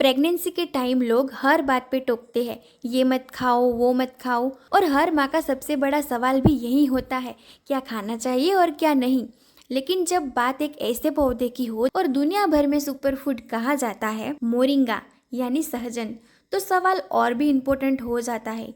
Pregnancy के time लोग हर बात पे टोकते हैं, ये मत खाओ वो मत खाओ। और हर माँ का सबसे बड़ा सवाल भी यही होता है, क्या खाना चाहिए और क्या नहीं। लेकिन जब बात एक ऐसे पौधे की हो और दुनिया भर में सुपर फूड कहा जाता है मोरिंगा यानी सहजन, तो सवाल और भी इम्पोर्टेंट हो जाता है,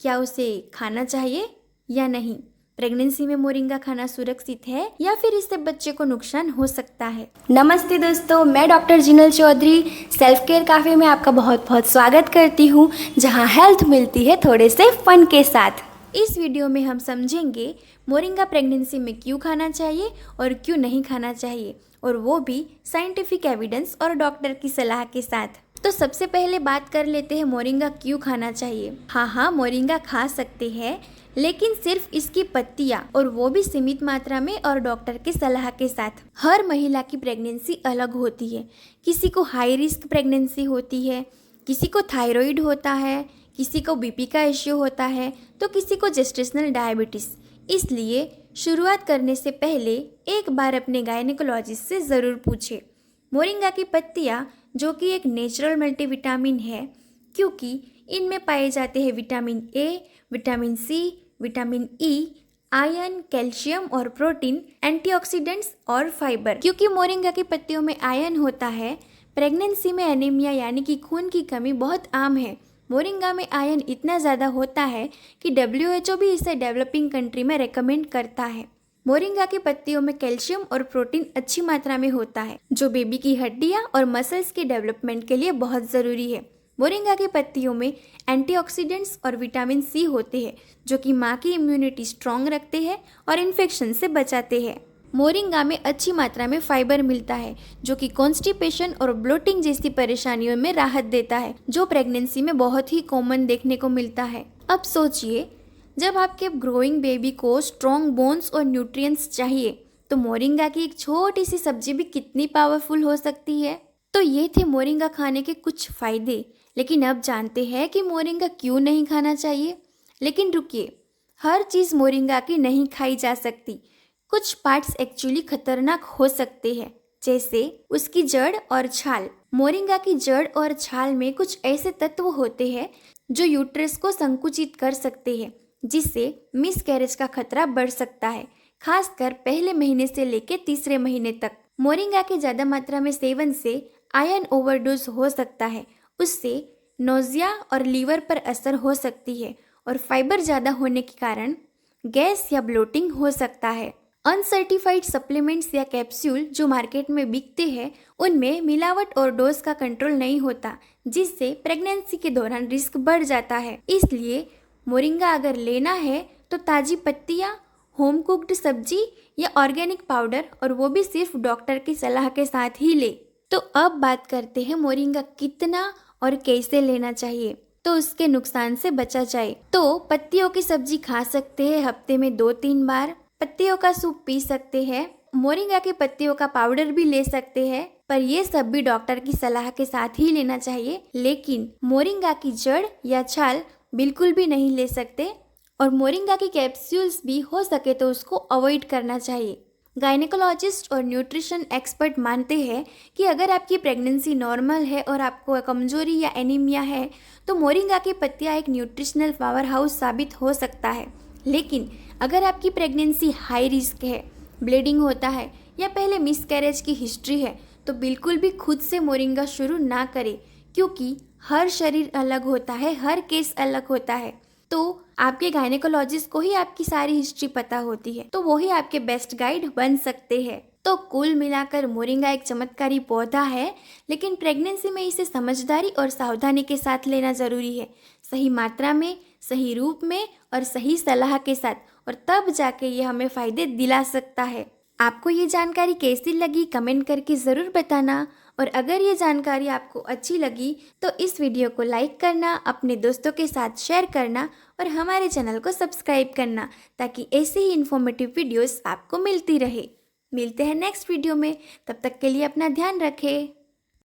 क्या उसे खाना चाहिए या नहीं। प्रेगनेंसी में मोरिंगा खाना सुरक्षित है या फिर इससे बच्चे को नुकसान हो सकता है। नमस्ते दोस्तों, मैं doctor Jinal Chaudhary self care cafe में आपका बहुत बहुत स्वागत करती हूँ, जहाँ हेल्थ मिलती है थोड़े से फन के साथ। इस वीडियो में हम समझेंगे मोरिंगा प्रेगनेंसी में क्यों खाना चाहिए और क्यों नहीं खाना चाहिए, और वो भी साइंटिफिक एविडेंस और डॉक्टर की सलाह के साथ। तो सबसे पहले बात कर लेते हैं मोरिंगा क्यों खाना चाहिए। हाँ, मोरिंगा खा सकते हैं, लेकिन सिर्फ इसकी पत्तियां, और वो भी सीमित मात्रा में और डॉक्टर की सलाह के साथ। हर महिला की प्रेगनेंसी अलग होती है। किसी को हाई रिस्क प्रेगनेंसी होती है, किसी को थायराइड होता है, किसी को बीपी का इश्यू होता है, तो किसी को जेस्टेशनल डायबिटीज। इसलिए शुरुआत करने से पहले एक बार अपने गायनेकोलॉजिस्ट से ज़रूर पूछें। मोरिंगा की पत्तियां, जो कि एक नेचुरल मल्टीविटामिन है, क्योंकि इनमें पाए जाते हैं vitamin A, vitamin C, vitamin E, iron, calcium और प्रोटीन, एंटीऑक्सीडेंट्स और फाइबर। क्योंकि मोरिंगा की पत्तियों में आयरन होता है, प्रेगनेंसी में एनीमिया यानी कि खून की कमी बहुत आम है। मोरिंगा में आयरन इतना ज़्यादा होता है कि WHO भी इसे डेवलपिंग कंट्री में रेकमेंड करता है। मोरिंगा की पत्तियों में कैल्शियम और प्रोटीन अच्छी मात्रा में होता है, जो बेबी की हड्डियां और मसल्स के डेवलपमेंट के लिए बहुत ज़रूरी है। मोरिंगा की पत्तियों में एंटीऑक्सीडेंट्स और विटामिन सी होते हैं, जो कि माँ की इम्यूनिटी स्ट्रॉन्ग रखते हैं और इन्फेक्शन से बचाते हैं। मोरिंगा में अच्छी मात्रा में फाइबर मिलता है, जो कि कॉन्स्टिपेशन और ब्लोटिंग जैसी परेशानियों में राहत देता है, जो प्रेगनेंसी में बहुत ही कॉमन देखने को मिलता है। अब सोचिए, जब आपके ग्रोइंग बेबी को स्ट्रॉन्ग बोन्स और न्यूट्रिएंट्स चाहिए, तो मोरिंगा की एक छोटी सी सब्जी भी कितनी पावरफुल हो सकती है। तो ये थे मोरिंगा खाने के कुछ फायदे। लेकिन अब जानते हैं कि मोरिंगा क्यों नहीं खाना चाहिए। लेकिन रुकिए, हर चीज़ मोरिंगा की नहीं खाई जा सकती। कुछ पार्ट्स एक्चुअली खतरनाक हो सकते हैं, जैसे उसकी जड़ और छाल। मोरिंगा की जड़ और छाल में कुछ ऐसे तत्व होते हैं जो यूट्रस को संकुचित कर सकते हैं, जिससे मिसकैरेज का खतरा बढ़ सकता है, खासकर पहले महीने से लेकर तीसरे महीने तक। मोरिंगा के ज़्यादा मात्रा में सेवन से आयरन ओवरडोज हो सकता है, उससे नोजिया और लीवर पर असर हो सकती है, और फाइबर ज़्यादा होने के कारण गैस या ब्लोटिंग हो सकता है। अनसर्टिफाइड सप्लीमेंट्स या कैप्सूल जो मार्केट में बिकते हैं, उनमें मिलावट और डोज का कंट्रोल नहीं होता, जिससे प्रेगनेंसी के दौरान रिस्क बढ़ जाता है। इसलिए मोरिंगा अगर लेना है तो ताज़ी पत्तियाँ, होम कुक्ड सब्जी या ऑर्गेनिक पाउडर, और वो भी सिर्फ डॉक्टर की सलाह के साथ ही ले। तो अब बात करते हैं मोरिंगा कितना और कैसे लेना चाहिए, तो उसके नुकसान से बचा जाए। तो पत्तियों की सब्जी खा सकते हैं हफ्ते में 2-3 बार, पत्तियों का सूप पी सकते हैं, मोरिंगा की पत्तियों का पाउडर भी ले सकते हैं, पर ये सब भी डॉक्टर की सलाह के साथ ही लेना चाहिए। लेकिन मोरिंगा की जड़ या छाल बिल्कुल भी नहीं ले सकते, और मोरिंगा की कैप्सूल्स भी हो सके तो उसको अवॉइड करना चाहिए। गायनेकोलॉजिस्ट और न्यूट्रिशन एक्सपर्ट मानते हैं कि अगर आपकी प्रेगनेंसी नॉर्मल है और आपको कमजोरी या एनीमिया है, तो मोरिंगा की पत्तियां एक न्यूट्रिशनल पावर हाउस साबित हो सकता है। लेकिन अगर आपकी प्रेगनेंसी हाई रिस्क है, ब्लीडिंग होता है या पहले मिसकैरेज की हिस्ट्री है, तो बिल्कुल भी खुद से मोरिंगा शुरू ना करें, क्योंकि हर शरीर अलग होता है, हर केस अलग होता है। तो आपके गायनेकोलॉजिस्ट को ही आपकी सारी हिस्ट्री पता होती है, तो वो ही आपके बेस्ट गाइड बन सकते हैं। तो कुल मिलाकर मोरिंगा एक चमत्कारी पौधा है, लेकिन प्रेगनेंसी में इसे समझदारी और सावधानी के साथ लेना जरूरी है, सही मात्रा में, सही रूप में और सही सलाह के साथ, और तब जाके ये हमें फायदे दिला सकता है। आपको ये जानकारी कैसी लगी कमेंट करके ज़रूर बताना, और अगर ये जानकारी आपको अच्छी लगी तो इस वीडियो को लाइक करना, अपने दोस्तों के साथ शेयर करना और हमारे चैनल को सब्सक्राइब करना, ताकि ऐसे ही इन्फॉर्मेटिव वीडियोस आपको मिलती रहे। मिलते हैं नेक्स्ट वीडियो में, तब तक के लिए अपना ध्यान रखें।